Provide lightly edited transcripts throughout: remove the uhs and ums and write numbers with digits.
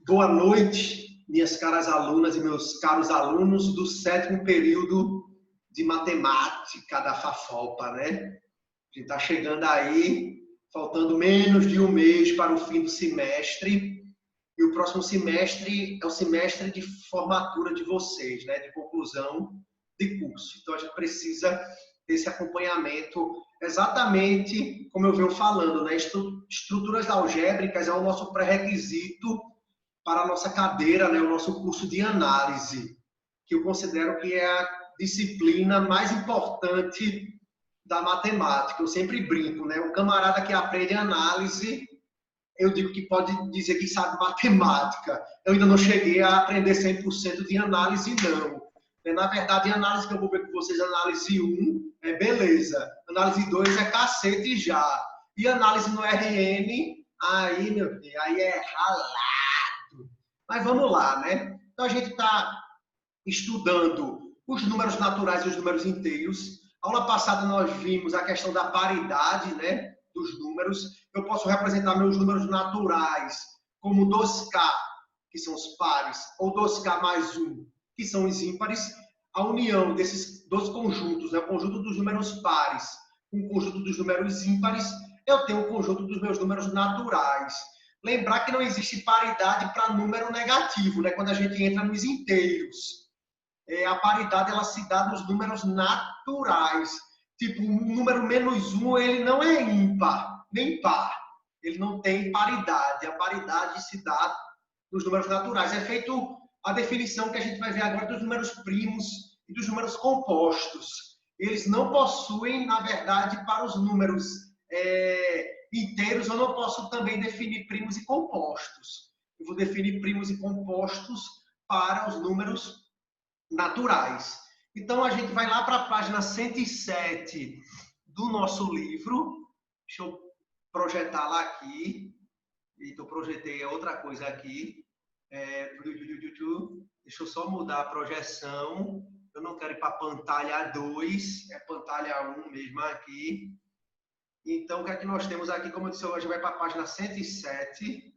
Boa noite, minhas caras alunas e meus caros alunos do 7º período de matemática da FAFOPA, né? A gente está chegando aí, faltando menos de um mês para o fim do semestre, e o próximo semestre é o semestre de formatura de vocês, né? De conclusão de curso. Então, a gente precisa desse acompanhamento exatamente como eu venho falando, né? Estruturas algébricas é o nosso pré-requisito para a nossa cadeira, né, o nosso curso de análise, que eu considero que é a disciplina mais importante da matemática. Eu sempre brinco, né? O camarada que aprende análise, eu digo que pode dizer que sabe matemática. Eu ainda não cheguei a aprender 100% de análise, não. Na verdade, a análise que eu vou ver com vocês, análise 1, é beleza. Análise 2 é cacete já. E análise no RN, aí, meu filho, aí é ralado. Mas vamos lá, né? Então, a gente está estudando os números naturais e os números inteiros. Aula passada, nós vimos a questão da paridade, né, dos números. Eu posso representar meus números naturais como 2K, que são os pares, ou 2K mais 1, que são os ímpares. A união desses dois conjuntos, né, o conjunto dos números pares com o conjunto dos números ímpares, eu tenho o conjunto dos meus números naturais. Lembrar que não existe paridade para número negativo, né? Quando a gente entra nos inteiros. A paridade ela se dá nos números naturais. Tipo, o número -1, ele não é ímpar, nem par. Ele não tem paridade. A paridade se dá nos números naturais. É feito a definição que a gente vai ver agora dos números primos e dos números compostos. Eles não possuem, na verdade, para os números inteiros, eu não posso também definir primos e compostos. Eu vou definir primos e compostos para os números naturais. Então, a gente vai lá para a página 107 do nosso livro. Deixa eu projetar lá aqui. Então, eu projetei outra coisa aqui. Deixa eu só mudar a projeção. Eu não quero ir para a pantalha 2, é pantalha 1 mesmo aqui. Então, o que é que nós temos aqui? Como eu disse, hoje vai para a página 107,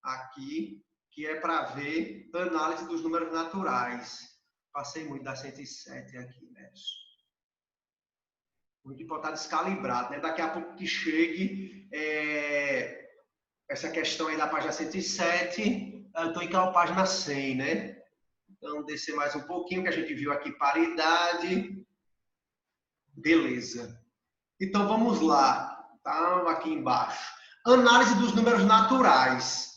aqui, que é para ver análise dos números naturais. Passei muito da 107 aqui, né? Muito importante descalibrado, né? Daqui a pouco que chegue essa questão aí da página 107, eu estou em qual página 100, né? Então, descer mais um pouquinho, que a gente viu aqui paridade. Beleza. Então, vamos lá. Tá aqui embaixo. Análise dos números naturais.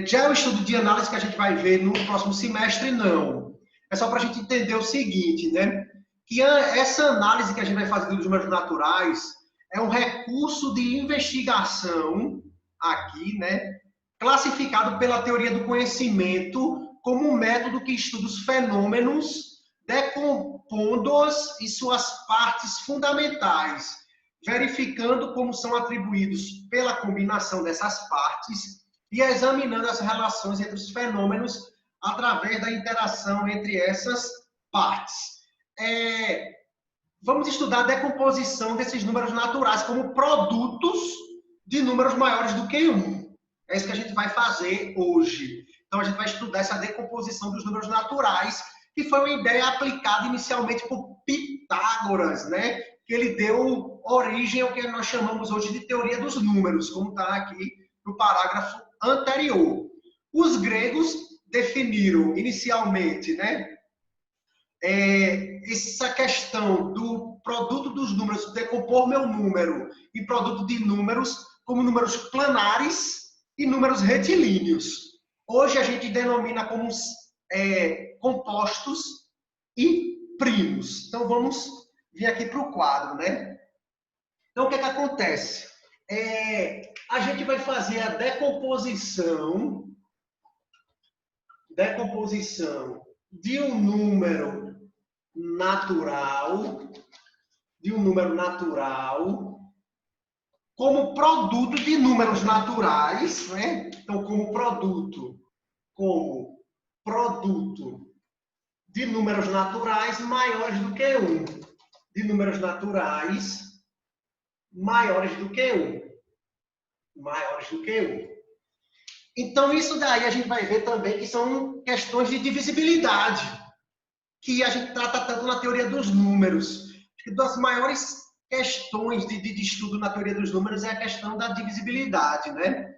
Já é o estudo de análise que a gente vai ver no próximo semestre, não. É só para a gente entender o seguinte, né? Que essa análise que a gente vai fazer dos números naturais é um recurso de investigação aqui, né? Classificado pela teoria do conhecimento como um método que estuda os fenômenos, decompondo-os em suas partes fundamentais, verificando como são atribuídos pela combinação dessas partes e examinando as relações entre os fenômenos através da interação entre essas partes. Vamos estudar a decomposição desses números naturais como produtos de números maiores do que 1. É isso que a gente vai fazer hoje. Então, a gente vai estudar essa decomposição dos números naturais, que foi uma ideia aplicada inicialmente por Pitágoras, né? Que ele deu origem ao que nós chamamos hoje de teoria dos números, como está aqui no parágrafo anterior. Os gregos definiram inicialmente, né, essa questão do produto dos números, decompor meu número em produto de números como números planares e números retilíneos. Hoje a gente denomina como compostos e primos. Então vamos vir aqui para o quadro, né? Então o que é que acontece? A gente vai fazer a decomposição de um número natural, como produto de números naturais, né? Então, como produto de números naturais maiores do que 1. De números naturais maiores do que 1. Então, isso daí a gente vai ver também que são questões de divisibilidade, que a gente trata tanto na teoria dos números. Acho que das maiores questões de estudo na teoria dos números é a questão da divisibilidade, né?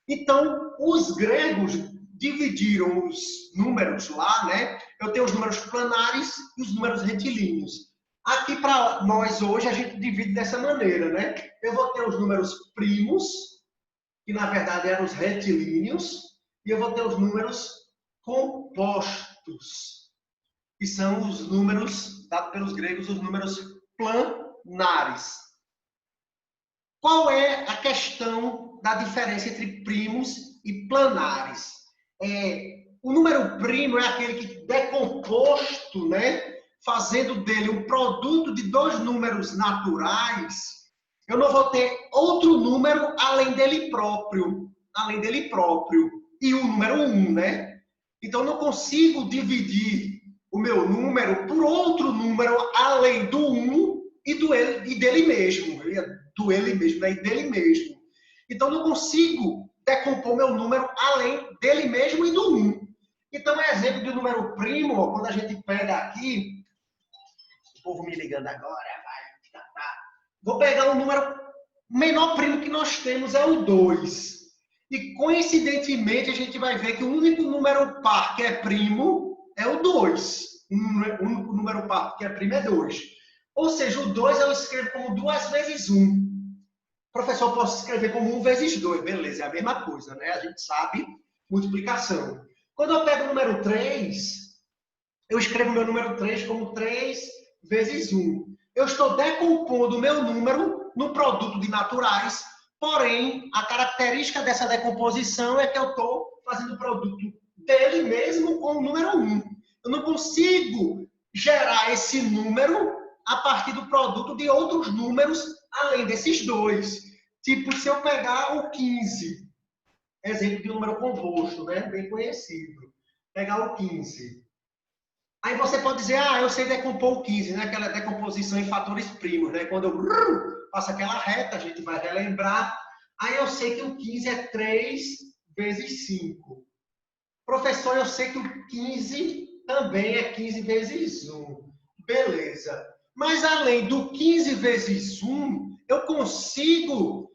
Então, os gregos dividiram os números lá, né? Eu tenho os números planares e os números retilíneos. Aqui, para nós, hoje, a gente divide dessa maneira, né? Eu vou ter os números primos, que na verdade eram os retilíneos, e eu vou ter os números compostos, que são os números, dados pelos gregos, os números planares. Qual é a questão da diferença entre primos e planares? O número primo é aquele que decomposto, né, fazendo dele um produto de dois números naturais, eu não vou ter outro número além dele próprio, e o número 1, né? Então, eu não consigo dividir o meu número por outro número além do 1 e dele mesmo. Do ele mesmo, né? E dele mesmo. Então, eu não consigo decompor meu número além dele mesmo e do 1. Então, é exemplo de um número primo, ó, quando a gente pega aqui, o povo me ligando agora, vai, vou pegar um número, o menor primo que nós temos é o 2. E, coincidentemente, a gente vai ver que o único número par que é primo é o 2. O único número par que é primo é 2. Ou seja, o 2 eu escrevo como 2 vezes 1. Professor, eu posso escrever como 1 vezes 2. Beleza, é a mesma coisa, né? A gente sabe multiplicação. Quando eu pego o número 3, eu escrevo meu número 3 como 3 vezes 1. Eu estou decompondo o meu número no produto de naturais, porém, a característica dessa decomposição é que eu estou fazendo o produto dele mesmo com o número 1. Eu não consigo gerar esse número a partir do produto de outros números além desses dois. Tipo, se eu pegar o 15, exemplo de número composto, né? Bem conhecido. Pegar o 15. Aí você pode dizer, eu sei decompor o 15, né? Aquela decomposição em fatores primos, né? Quando eu faço aquela reta, a gente vai relembrar. Aí eu sei que o 15 é 3 vezes 5. Professor, eu sei que o 15 também é 15 vezes 1. Beleza. Mas além do 15 vezes 1, eu consigo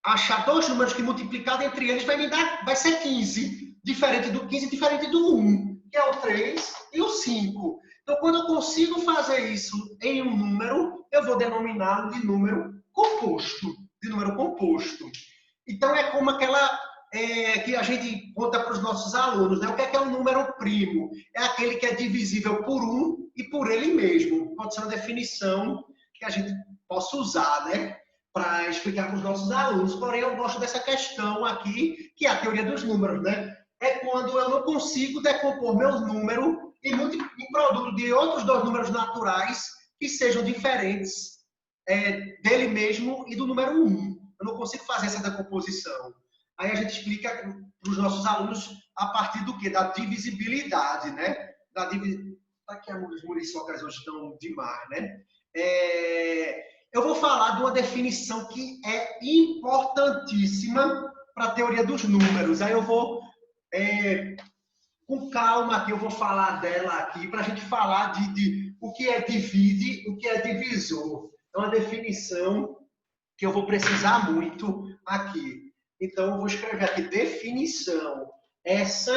achar dois números que multiplicado entre eles vai ser 15. Diferente do 15 e diferente do 1, que é o 3 e o 5. Então, quando eu consigo fazer isso em um número, eu vou denominá-lo de número composto. Então, é como aquela que a gente conta para os nossos alunos, né? O que é um número primo? É aquele que é divisível por 1 e por ele mesmo. Pode ser uma definição que a gente possa usar, né? Para explicar para os nossos alunos. Porém, eu gosto dessa questão aqui, que é a teoria dos números, né? É quando eu não consigo decompor meu número em produto de outros dois números naturais que sejam diferentes dele mesmo e do número 1. Eu não consigo fazer essa decomposição. Aí a gente explica para os nossos alunos a partir do quê? Da divisibilidade, né? Aqui as muriçocas hoje estão demais, né? Eu vou falar de uma definição que é importantíssima para a teoria dos números. Aí eu vou, com calma aqui, eu vou falar dela aqui, para a gente falar de o que é divide, o que é divisor. É uma definição que eu vou precisar muito aqui. Então, eu vou escrever aqui, definição. Essa,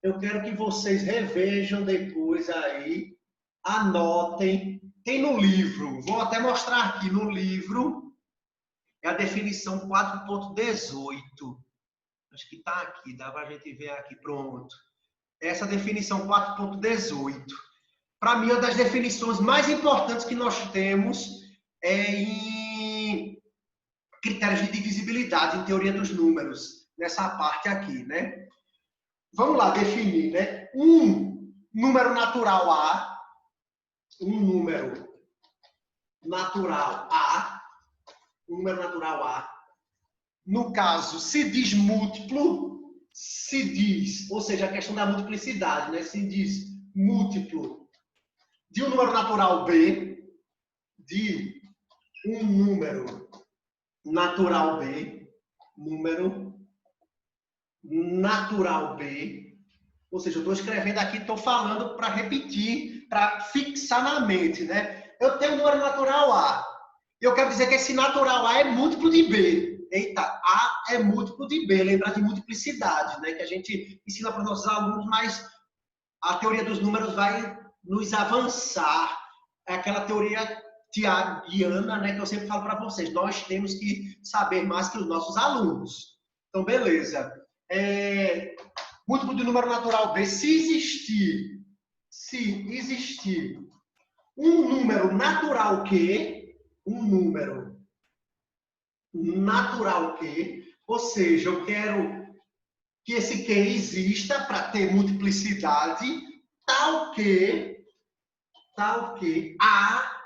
eu quero que vocês revejam depois aí, anotem. Tem no livro, vou até mostrar aqui no livro, é a definição 4.18. Acho que está aqui, dá para a gente ver aqui, pronto. Essa definição 4.18. Para mim, é uma das definições mais importantes que nós temos em critérios de divisibilidade, em teoria dos números, nessa parte aqui, né? Vamos lá definir, né? Um número natural A, no caso, se diz múltiplo, ou seja, a questão da multiplicidade, né? Se diz múltiplo de um número natural B, de um número natural B, número natural B. Ou seja, eu estou escrevendo aqui, estou falando para repetir, para fixar na mente, né? Eu tenho um número natural A. Eu quero dizer que esse natural A é múltiplo de B. Eita, A é múltiplo de B. Lembrar de multiplicidade, né? Que a gente ensina para os nossos alunos, mas a teoria dos números vai nos avançar. É aquela teoria tiaguiana, né? Que eu sempre falo para vocês. Nós temos que saber mais que os nossos alunos. Então, beleza. Múltiplo de número natural B. Se existir um número natural Q, ou seja, eu quero que esse Q exista para ter multiplicidade, tal que A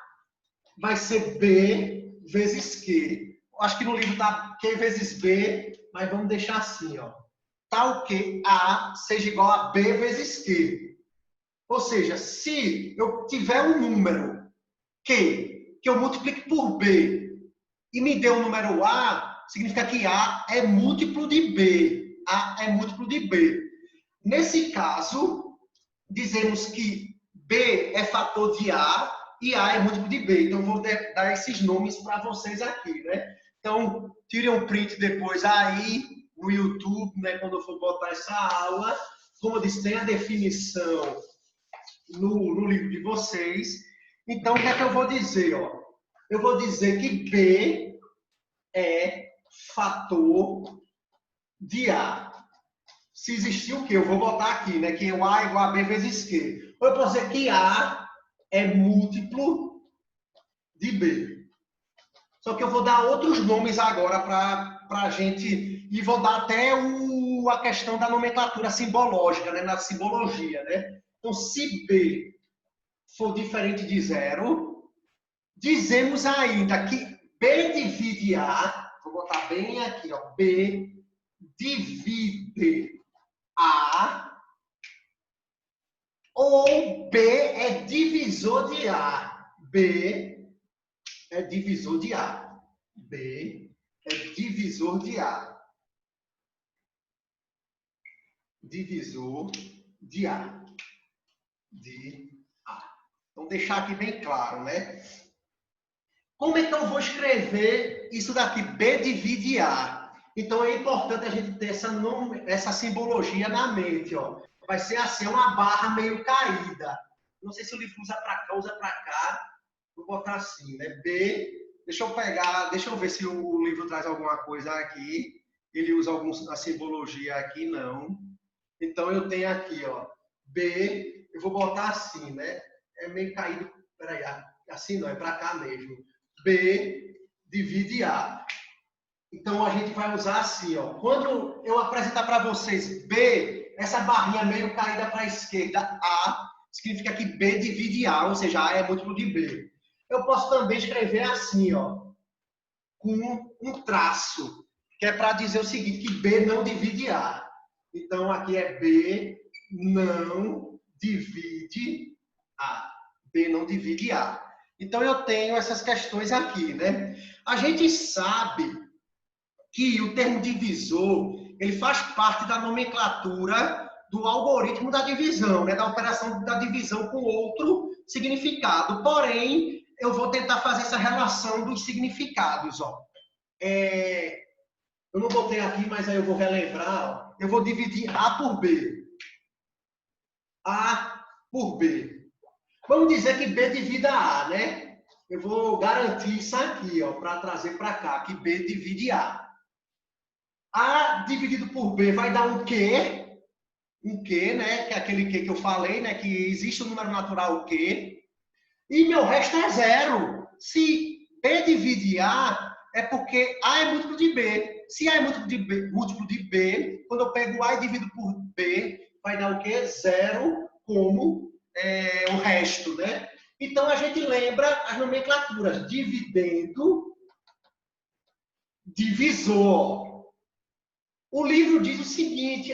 vai ser B vezes Q. Acho que no livro está Q vezes B, mas vamos deixar assim, ó. Tal que A seja igual a B vezes Q. Ou seja, se eu tiver um número que eu multiplique por B e me dê um número A, significa que A é múltiplo de B. A é múltiplo de B. Nesse caso, dizemos que B é fator de A e A é múltiplo de B. Então, vou dar esses nomes para vocês aqui, né? Então, tirem um print depois aí no YouTube, né? Quando eu for botar essa aula. Como eu disse, tem a definição no livro de vocês. Então, o que é que eu vou dizer? Ó? Eu vou dizer que B é fator de A. Se existir o quê? Eu vou botar aqui, né? Que o A é igual a B vezes Q. Ou eu posso dizer que A é múltiplo de B. Só que eu vou dar outros nomes agora para a gente... E vou dar até a questão da nomenclatura simbológica, né? Na simbologia, né? Então, se B for diferente de zero, dizemos ainda que B divide A, vou botar bem aqui, ó, B divide A, ou B é divisor de A. B é divisor de A. B é divisor de A. Divisor de A. De A. Então, deixar aqui bem claro, né? Como é que eu vou escrever isso daqui? B divide A. Então, é importante a gente ter essa simbologia na mente, ó. Vai ser assim, uma barra meio caída. Não sei se o livro usa para cá, usa para cá. Vou botar assim, né? B. Deixa eu pegar, deixa eu ver se o livro traz alguma coisa aqui. Ele usa alguma simbologia aqui, não. Então, eu tenho aqui, ó. B, eu vou botar assim, né? É meio caído. Peraí, assim não, é para cá mesmo. B divide A. Então, a gente vai usar assim, ó. Quando eu apresentar para vocês B, essa barrinha meio caída para a esquerda, A, significa que B divide A, ou seja, A é múltiplo de B. Eu posso também escrever assim, ó, com um traço, que é para dizer o seguinte, que B não divide A. Então, aqui é B não divide A. B não divide A. Então, eu tenho essas questões aqui, né? A gente sabe que o termo divisor, ele faz parte da nomenclatura do algoritmo da divisão, né? Da operação da divisão com outro significado. Porém, eu vou tentar fazer essa relação dos significados, ó. Eu não botei aqui, mas aí eu vou relembrar, ó. Eu vou dividir A por B. A por B. Vamos dizer que B divida A, né? Eu vou garantir isso aqui, ó, para trazer para cá, que B divide A. A dividido por B vai dar um Q, né? Que é aquele Q que eu falei, né? Que existe um número natural Q. E meu resto é zero. Se B divide A, é porque A é múltiplo de B. Se A é múltiplo de B, quando eu pego A e divido por B, vai dar o quê? Zero, como o resto, né? Então, a gente lembra as nomenclaturas. Dividendo, divisor. O livro diz o seguinte,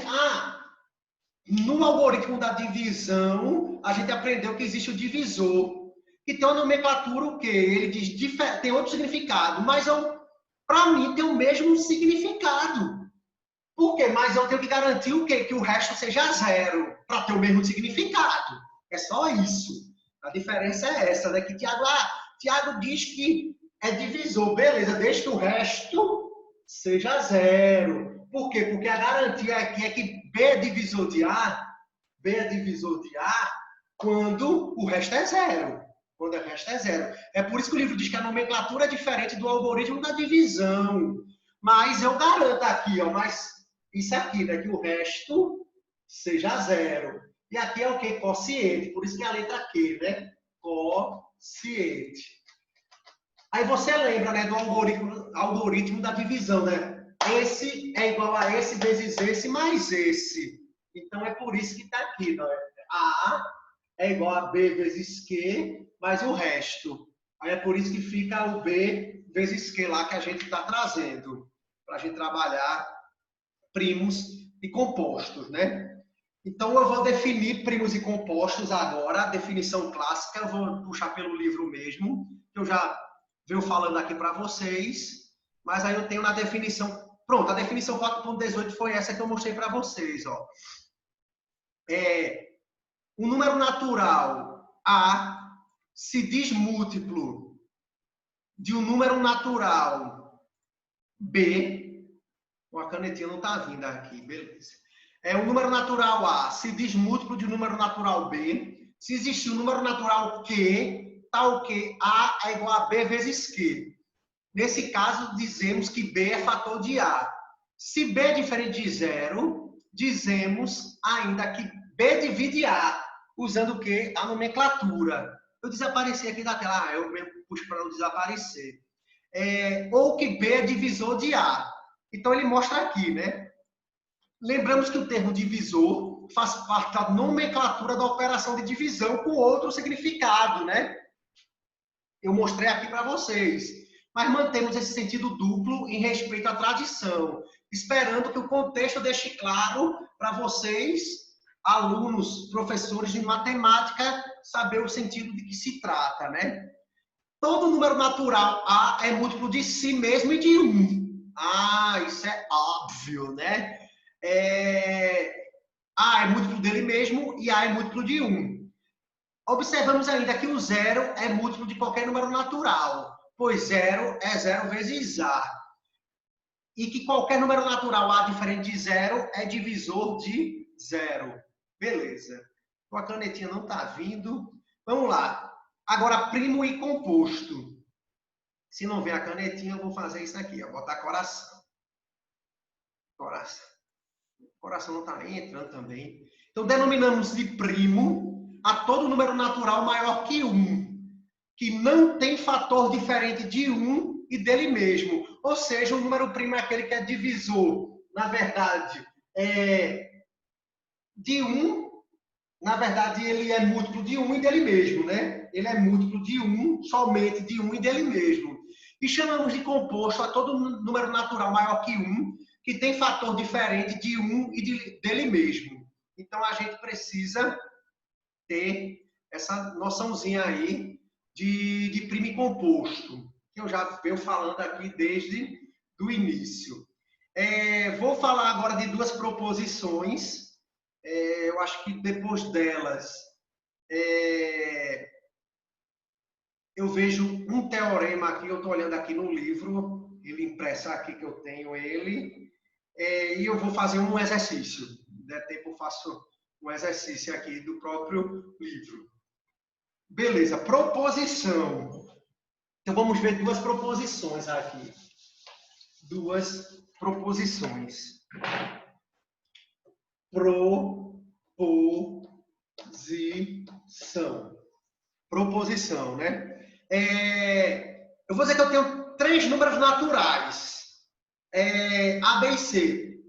no algoritmo da divisão, a gente aprendeu que existe o divisor. Então, a nomenclatura, o quê? Ele diz, tem outro significado, mas para mim tem o mesmo significado. Por quê? mas eu tenho que garantir o quê? Que o resto seja zero, para ter o mesmo significado. É só isso. A diferença é essa, né? Que Tiago diz que é divisor, beleza, desde que o resto seja zero. Por quê? Porque a garantia aqui é que B é divisor de A quando o resto é zero. Quando o resto é zero. É por isso que o livro diz que a nomenclatura é diferente do algoritmo da divisão. Mas eu garanto aqui, ó, mas isso aqui, né, que o resto seja zero. E aqui é o quê? Quociente. Por isso que é a letra Q, né? Quociente. Aí você lembra, né, do algoritmo da divisão, né? Esse é igual a esse vezes esse mais esse. Então é por isso que está aqui, né? A é igual a B vezes Q mais o resto. Aí é por isso que fica o B vezes Q lá que a gente está trazendo. Para a gente trabalhar primos e compostos, né? Então eu vou definir primos e compostos agora, a definição clássica, eu vou puxar pelo livro mesmo, que eu já venho falando aqui para vocês, mas aí eu tenho na definição, pronto, a definição 4.18 foi essa que eu mostrei para vocês, ó. O número natural A se diz múltiplo de um número natural B, a canetinha não está vindo aqui, beleza. O número natural A se diz múltiplo de um número natural B. Se existir um número natural Q, tal que A é igual a B vezes Q. Nesse caso, dizemos que B é fator de A. Se B é diferente de zero, dizemos ainda que B divide A, usando o quê? A nomenclatura. Eu desapareci aqui da tela, eu mesmo puxo para não desaparecer. Ou que B é divisor de A. Então, ele mostra aqui, né? Lembramos que o termo divisor faz parte da nomenclatura da operação de divisão com outro significado, né? Eu mostrei aqui para vocês. Mas mantemos esse sentido duplo em respeito à tradição, esperando que o contexto deixe claro para vocês, alunos, professores de matemática, saber o sentido de que se trata, né? Todo número natural A é múltiplo de si mesmo e de 1. Ah, isso é óbvio, né? A é múltiplo dele mesmo e A é múltiplo de 1. Observamos ainda que o zero é múltiplo de qualquer número natural, pois zero é zero vezes A. E que qualquer número natural A diferente de zero é divisor de zero. Beleza. Então, a canetinha não está vindo. Vamos lá. Agora, primo e composto. Se não ver a canetinha, eu vou fazer isso aqui. Ó, botar coração. Coração. Coração não está entrando também. Então, denominamos de primo a todo número natural maior que 1, que não tem fator diferente de 1 e dele mesmo. Ou seja, o número primo é aquele que é divisor, na verdade, de 1. Na verdade, ele é múltiplo de 1 e dele mesmo, né? Ele é múltiplo de 1, somente de 1 e dele mesmo. E chamamos de composto a todo número natural maior que 1, que tem fator diferente de 1 e dele mesmo. Então, a gente precisa ter essa noçãozinha aí de primo e composto, que eu já venho falando aqui desde o início. Vou falar agora de duas proposições. Eu acho que depois delas, eu vejo um teorema aqui, eu estou olhando aqui no livro, ele impresso aqui que eu tenho ele, e eu vou fazer um exercício. Se der tempo, eu faço um exercício aqui do próprio livro. Beleza, proposição. Então, vamos ver duas proposições aqui. Duas proposições. Proposição, né? Eu vou dizer que eu tenho 3 números naturais. A, B e C.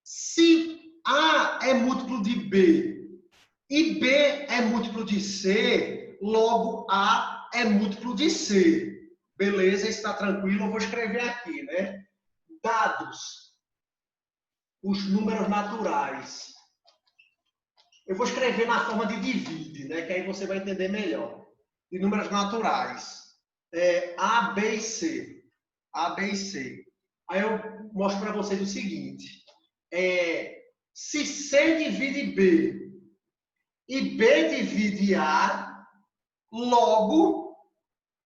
Se A é múltiplo de B e B é múltiplo de C, logo A é múltiplo de C. Beleza, está tranquilo, eu vou escrever aqui, né? Dados os números naturais. Eu vou escrever na forma de divide, né? Que aí você vai entender melhor. De números naturais. A, B e C. A, B e C. Aí eu mostro para vocês o seguinte. se C divide B e B divide A, logo,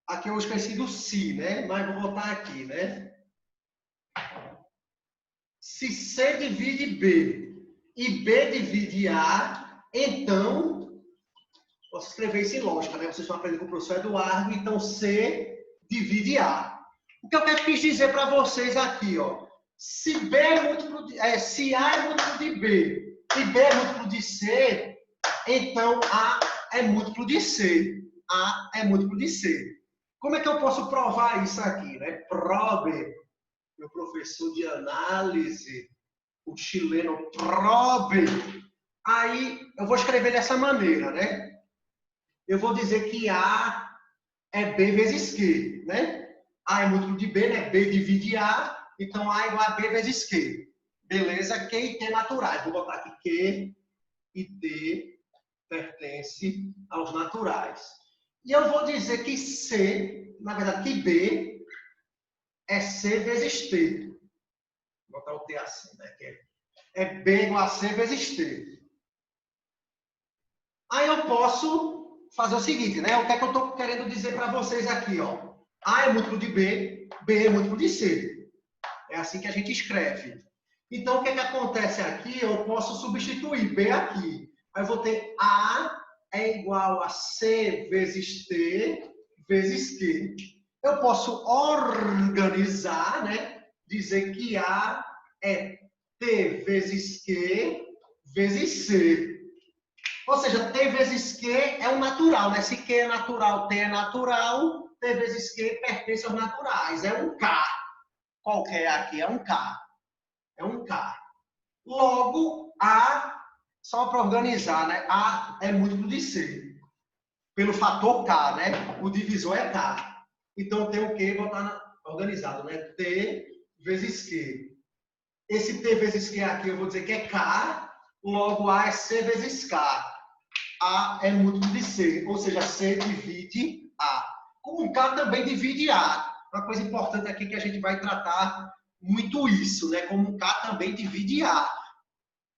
aqui eu esqueci do se, né? Mas vou botar aqui, né? Se C divide B e B divide A, então, posso escrever isso em lógica, né? Vocês estão aprendendo com o professor Eduardo, então C divide A. O que eu quis dizer para vocês aqui, ó, se B é múltiplo de, se A é múltiplo de B e B é múltiplo de C, então A é múltiplo de C. A é múltiplo de C. Como é que eu posso provar isso aqui, né? Prove, meu professor de análise, o chileno Prove. Aí eu vou escrever dessa maneira, né? Eu vou dizer que A é B vezes Q, né? A é múltiplo de B, né? B divide A, então A é igual a B vezes Q. Beleza? Q e T naturais. Vou botar aqui Q e T pertence aos naturais. E eu vou dizer que C, na verdade, que B é C vezes T. Vou botar o T assim, né? É B igual a C vezes T. Aí eu posso fazer o seguinte, né? O que é que eu estou querendo dizer para vocês aqui, ó? A é múltiplo de B, B é múltiplo de C. É assim que a gente escreve. Então, o que é que acontece aqui? Eu posso substituir B aqui. Aí eu vou ter A é igual a C vezes T vezes Q. Eu posso organizar, né? Dizer que A é T vezes Q vezes C. Ou seja, T vezes Q é um natural, né? Se Q é natural, T é natural, T vezes Q pertence aos naturais. É um K. Qualquer aqui é um K. É um K. Logo, A, só para organizar, né? A é múltiplo de C. Pelo fator K, né? O divisor é K. Então, eu tenho que botar organizado, né? T vezes Q. Esse T vezes Q aqui eu vou dizer que é K. Logo, A é C vezes K. A é múltiplo de C, ou seja, C divide A. Como K também divide A. Uma coisa importante aqui que a gente vai tratar muito isso, né? Como K também divide A.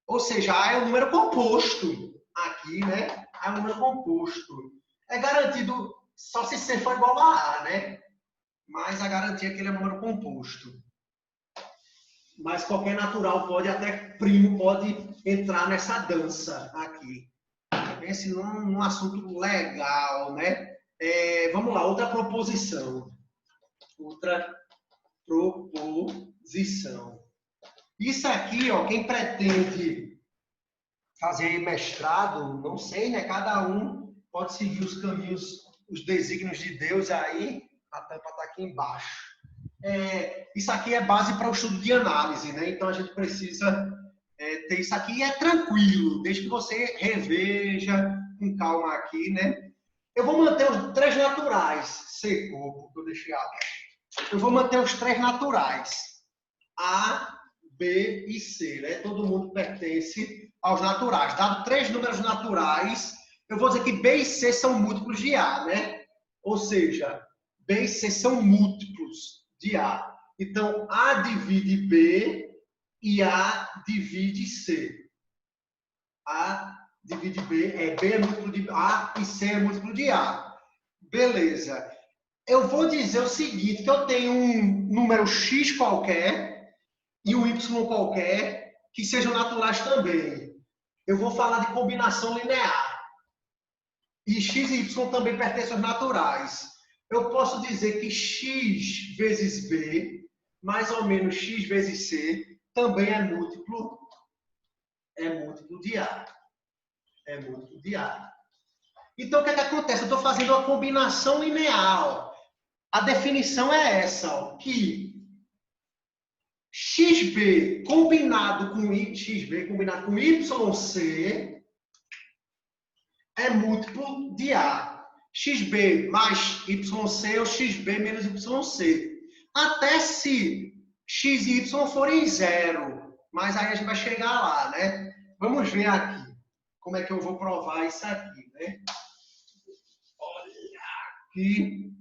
Ou seja, A é um número composto aqui, né? A é um número composto. É garantido só se C for igual a A, né? Mas a garantia é que ele é um número composto. Mas qualquer natural pode, até primo pode entrar nessa dança aqui. Pense num assunto legal, né? Vamos lá, outra proposição. Outra proposição. Isso aqui, ó, quem pretende fazer mestrado, não sei, né? Cada um pode seguir os caminhos, os desígnios de Deus aí. A tampa está aqui embaixo. Isso aqui é base para o estudo de análise, né? Então a gente precisa ter isso aqui e é tranquilo, desde que você reveja com calma aqui, né? Eu vou manter os três naturais, secou, porque eu deixei abaixo. Eu vou manter os três naturais, A, B e C, né? Todo mundo pertence aos naturais. Dado três números naturais, eu vou dizer que B e C são múltiplos de A, né? Ou seja, B e C são múltiplos de A. Então, A divide B e A divide C. A divide B, B é múltiplo de A e C é múltiplo de A. Beleza. Eu vou dizer o seguinte, que eu tenho um número X qualquer e um Y qualquer que sejam naturais também. Eu vou falar de combinação linear. E X e Y também pertencem aos naturais. Eu posso dizer que X vezes B, mais ou menos X vezes C, também é múltiplo de A. É múltiplo de A. Então, o que é que acontece? Eu estou fazendo uma combinação linear. A definição é essa, ó, que XB combinado com YC é múltiplo de A. XB mais YC ou XB menos YC. Até se X e Y forem zero. Mas aí a gente vai chegar lá, né? Vamos ver aqui. Como é que eu vou provar isso aqui, né? Olha aqui.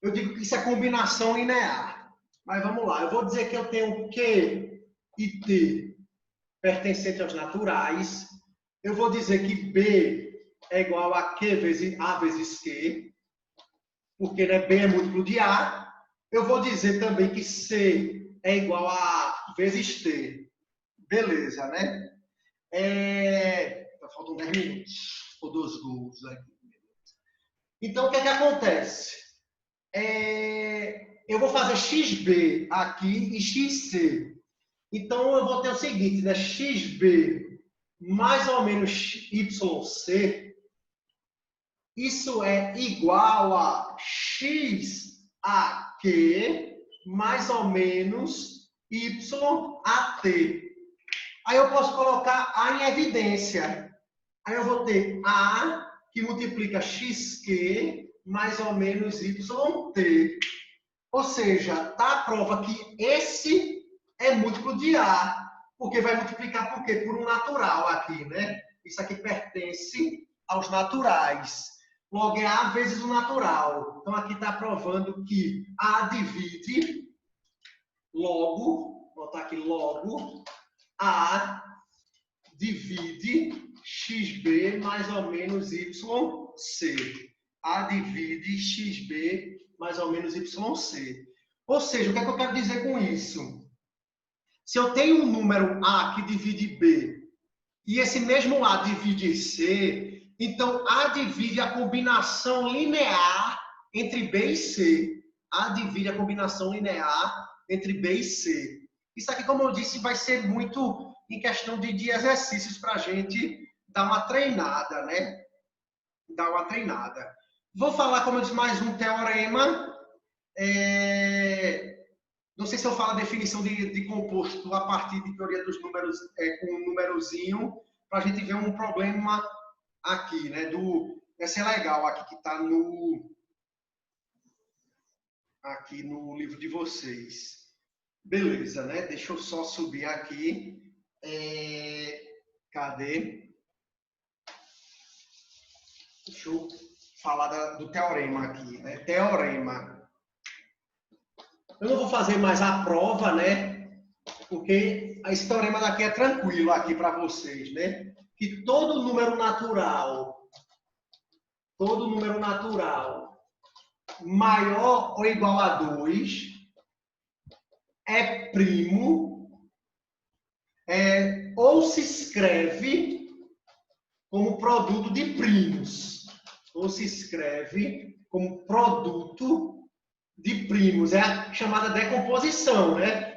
Eu digo que isso é combinação linear. Mas vamos lá. Eu vou dizer que eu tenho Q e T pertencente aos naturais, eu vou dizer que B é igual a Q vezes A vezes Q, porque né, B é múltiplo de A. Eu vou dizer também que C é igual a vezes T. Beleza, né? Faltam 10 minutos, ou 2 gols aqui. Então, o que é que acontece? Eu vou fazer XB aqui e XC. Então, eu vou ter o seguinte, né? XB mais ou menos YC, isso é igual a XAQ mais ou menos YAT. Aí eu posso colocar A em evidência. Aí eu vou ter A que multiplica XQ mais ou menos YT. Ou seja, tá a prova que esse é múltiplo de A, porque vai multiplicar por quê? Por um natural aqui, né? Isso aqui pertence aos naturais. Logo é A vezes o natural. Então aqui está provando que A divide, logo, vou botar aqui logo, A divide XB mais ou menos YC. A divide XB mais ou menos YC. Ou seja, o que é que eu quero dizer com isso? Se eu tenho um número A que divide B e esse mesmo A divide C, então A divide a combinação linear entre B e C. A divide a combinação linear entre B e C. Isso aqui, como eu disse, vai ser muito em questão de exercícios para a gente dar uma treinada, né? Dar uma treinada. Vou falar, como eu disse, mais um teorema. Não sei se eu falo a definição de composto a partir de teoria dos números com um númerozinho, para a gente ver um problema aqui, né? Esse é legal aqui, que está aqui no livro de vocês. Beleza, né? Deixa eu só subir aqui. Cadê? Deixa eu falar do teorema aqui, né? Teorema. Eu não vou fazer mais a prova, né? Porque esse teorema daqui é tranquilo aqui para vocês, né? Que todo número natural maior ou igual a 2 é primo, ou se escreve como produto de primos. Ou se escreve como produto de primos. É a chamada decomposição, né?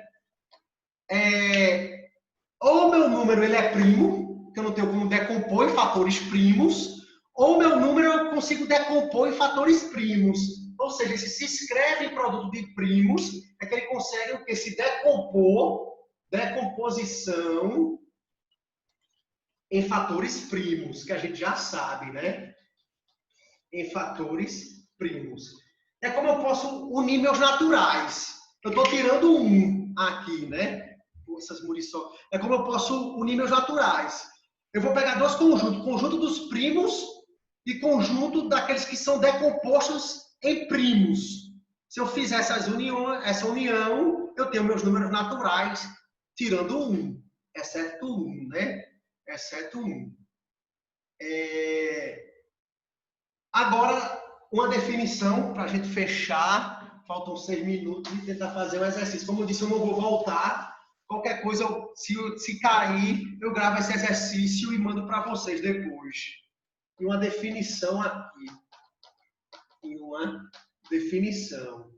Ou meu número ele é primo, que eu não tenho como decompor em fatores primos, ou meu número eu consigo decompor em fatores primos. Ou seja, se escreve em produto de primos, é que ele consegue o quê? Se decompor, decomposição em fatores primos, que a gente já sabe, né? Em fatores primos. É como eu posso unir meus naturais. Eu estou tirando um aqui, né? Essas munições. É como eu posso unir meus naturais. Eu vou pegar dois conjuntos. Conjunto dos primos e conjunto daqueles que são decompostos em primos. Se eu fizer essa união, eu tenho meus números naturais tirando um. Exceto um, né? Exceto um. Agora, uma definição para a gente fechar. Faltam 6 minutos e tentar fazer um exercício. Como eu disse, eu não vou voltar. Qualquer coisa, se cair, eu gravo esse exercício e mando para vocês depois. E uma definição aqui. E uma definição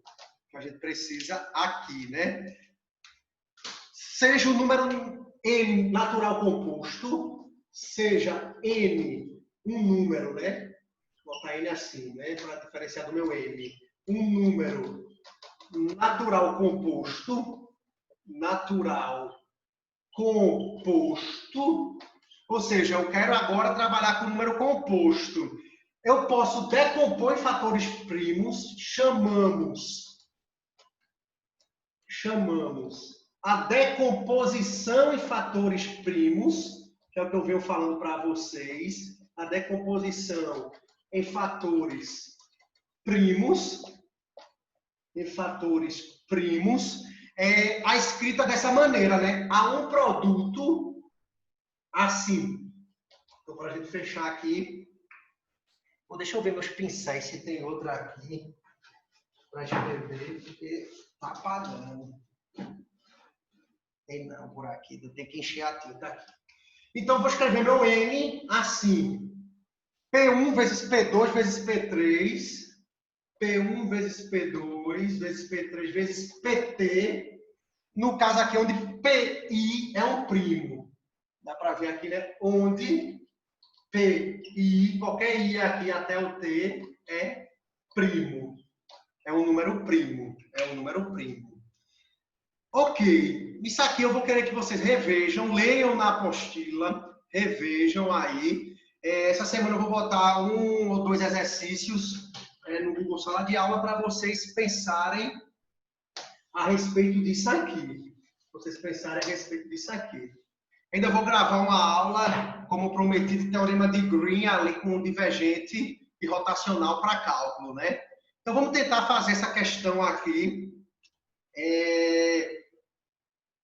que a gente precisa aqui, né? Seja o número n natural composto, seja n um número, né? Vou botar n assim, né? Para diferenciar do meu n. Um número natural composto, ou seja, eu quero agora trabalhar com número composto. Eu posso decompor em fatores primos, chamamos a decomposição em fatores primos, que é o que eu venho falando para vocês, a decomposição em fatores primos, a escrita dessa maneira, né? Há um produto assim. Então, para a gente fechar aqui, deixa eu ver meus pincéis, se tem outra aqui, para escrever, porque tá apagando. Tem não, por aqui, eu tenho que encher a tinta aqui. Então, vou escrever meu N assim. P1 vezes P2 vezes P3, P1 vezes P2 vezes P3 vezes PT. No caso aqui, onde PI é um primo. Dá para ver aqui, né? Onde PI, qualquer I aqui até o T, é primo. É um número primo. É um número primo. Ok. Isso aqui eu vou querer que vocês revejam, leiam na apostila, revejam aí. Essa semana eu vou botar 1 ou 2 exercícios no Google Sala de Aula para vocês pensarem a respeito disso aqui. Vocês pensarem a respeito disso aqui. Ainda vou gravar uma aula, como prometido, de teorema de Green, ali com divergente e rotacional para cálculo, né? Então, vamos tentar fazer essa questão aqui.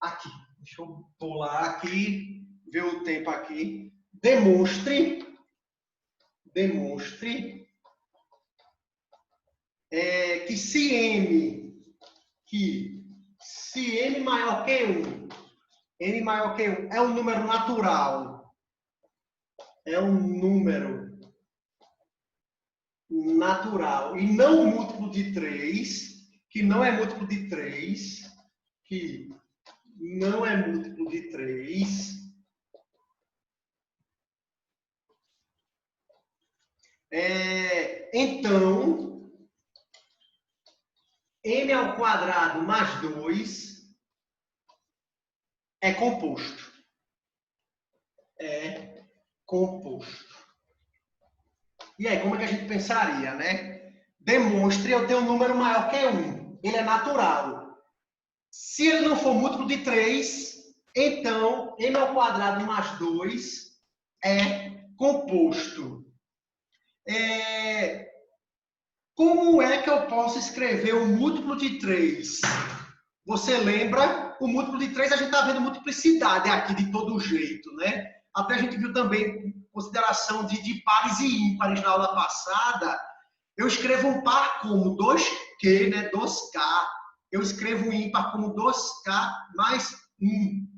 Aqui. Deixa eu pular aqui, ver o tempo aqui. Demonstre que se M maior que 1, N maior que 1 é um número natural, e não múltiplo de 3, que não é múltiplo de 3, então, m ao quadrado mais 2 é composto. É composto. E aí, como é que a gente pensaria, né? Demonstre eu tenho um número maior que 1. Ele é natural. Se ele não for múltiplo de 3, então m ao quadrado mais 2 é composto. Como é que eu posso escrever o múltiplo de 3? Você lembra? O múltiplo de 3 a gente está vendo multiplicidade aqui de todo jeito, né? Até a gente viu também consideração de pares e ímpares na aula passada. Eu escrevo um par como 2Q, né? 2K. Eu escrevo um ímpar como 2K mais 1.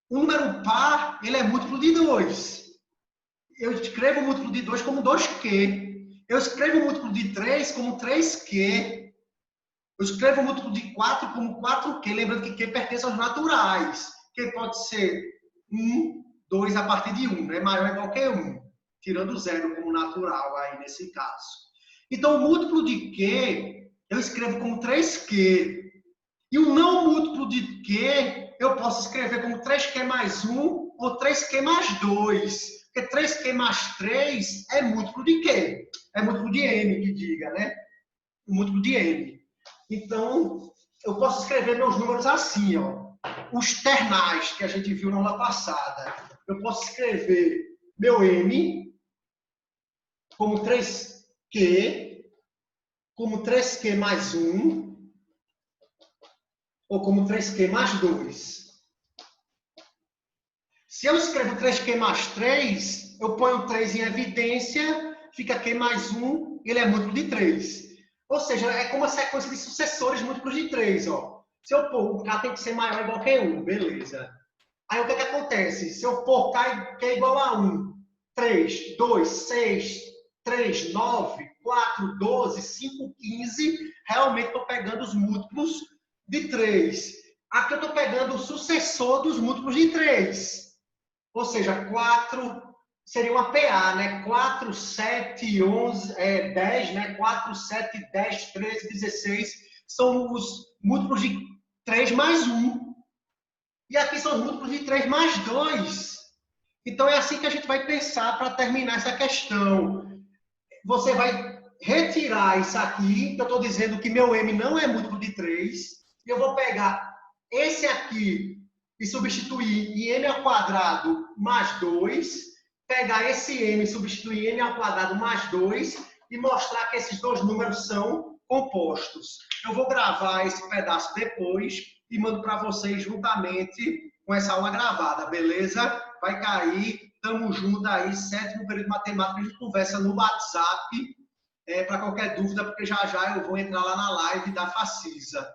O número par, ele é múltiplo de 2. Eu escrevo o múltiplo de 2 como 2Q. Eu escrevo o múltiplo de 3 como 3Q. Eu escrevo o múltiplo de 4 como 4Q. Lembrando que Q pertence aos naturais. Que pode ser 1, 2 a partir de 1. Né? Maior ou igual que 1. Tirando 0 como natural aí nesse caso. Então, o múltiplo de Q, eu escrevo como 3Q. E o não múltiplo de Q, eu posso escrever como 3Q mais 1 ou 3Q mais 2. Porque 3Q mais 3 é múltiplo de Q. É múltiplo de M, que diga, né? O múltiplo de M. Então, eu posso escrever meus números assim, ó. Os ternais, que a gente viu na aula passada. Eu posso escrever meu M como 3Q, como 3Q mais 1, ou como 3Q mais 2. Se eu escrevo 3Q mais 3, eu ponho 3 em evidência, fica Q mais 1, ele é múltiplo de 3. Ou seja, é como uma sequência de sucessores múltiplos de 3. Ó. Se eu pôr o K tem que ser maior ou igual que 1, beleza. Aí o que acontece? Se eu pôr K é igual a 1, 3, 2, 6, 3, 9, 4, 12, 5, 15, realmente estou pegando os múltiplos de 3. Aqui eu estou pegando o sucessor dos múltiplos de 3. Ou seja, 4 seria uma PA, né? 4, 7, 11, 10, né? 4, 7, 10, 13, 16 são os múltiplos de 3 mais 1. E aqui são os múltiplos de 3 mais 2. Então, é assim que a gente vai pensar para terminar essa questão. Você vai retirar isso aqui, que eu estou dizendo que meu M não é múltiplo de 3. E eu vou pegar esse aqui e substituir em m ao quadrado mais 2, pegar esse m e substituir em m ao quadrado mais 2 e mostrar que esses dois números são compostos. Eu vou gravar esse pedaço depois e mando para vocês juntamente com essa aula gravada, beleza? Vai cair, tamo junto aí, 7º período de matemática, a gente conversa no WhatsApp para qualquer dúvida, porque já já eu vou entrar lá na live da Facisa.